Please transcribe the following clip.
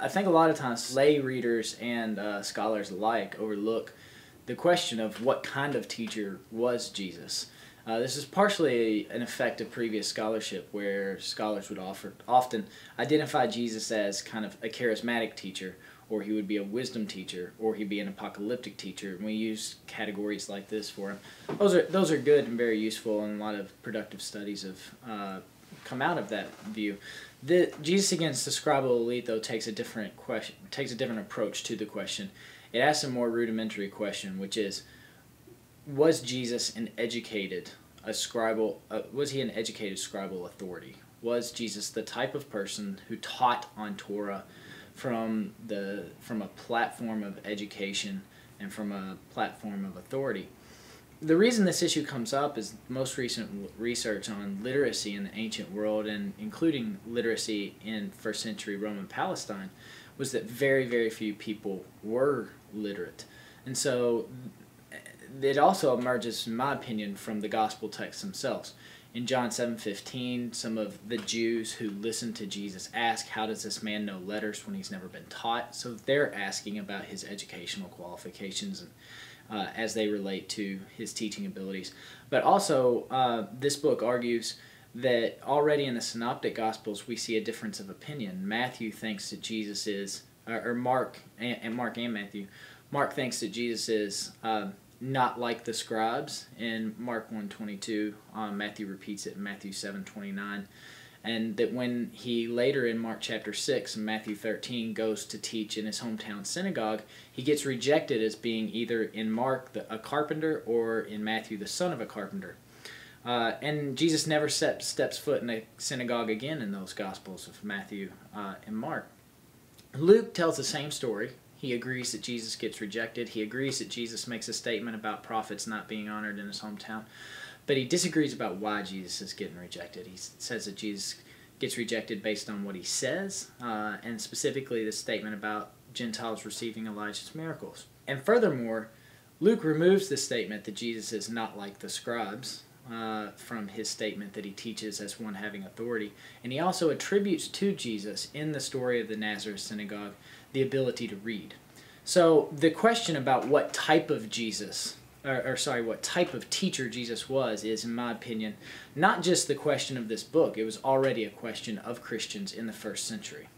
I think a lot of times lay readers and scholars alike overlook the question of what kind of teacher was Jesus. This is partially an effect of previous scholarship, where scholars would often identify Jesus as kind of a charismatic teacher, or he would be a wisdom teacher, or he'd be an apocalyptic teacher. And we use categories like this for him. Those are good and very useful, and a lot of productive studies have come out of that view. Jesus Against the Scribal Elite, though, takes a different approach to the question. It asks a more rudimentary question, which is, was Jesus an educated scribal authority? Was Jesus the type of person who taught on Torah from a platform of education and from a platform of authority? The reason this issue comes up is most recent research on literacy in the ancient world, and including literacy in first century Roman Palestine, was that very, very few people were literate. And so it also emerges, in my opinion, from the gospel texts themselves. In John 7:15, some of the Jews who listened to Jesus ask, how does this man know letters when he's never been taught? So they're asking about his educational qualifications and as they relate to his teaching abilities. But also, this book argues that already in the Synoptic Gospels we see a difference of opinion. Matthew thinks that Jesus is, or Mark and Matthew, Mark thinks that Jesus is not like the scribes in Mark 1:22. Matthew repeats it in Matthew 7:29. And that when he later in Mark chapter 6 and Matthew 13 goes to teach in his hometown synagogue, he gets rejected as being either in Mark a carpenter or in Matthew the son of a carpenter. And Jesus never steps foot in a synagogue again in those Gospels of Matthew and Mark. Luke tells the same story. He agrees that Jesus gets rejected. He agrees that Jesus makes a statement about prophets not being honored in his hometown. But he disagrees about why Jesus is getting rejected. He says that Jesus gets rejected based on what he says, and specifically the statement about Gentiles receiving Elijah's miracles. And furthermore, Luke removes the statement that Jesus is not like the scribes from his statement that he teaches as one having authority. And he also attributes to Jesus, in the story of the Nazareth synagogue, the ability to read. So the question about what type of what type of teacher Jesus was is, in my opinion, not just the question of this book. It was already a question of Christians in the first century.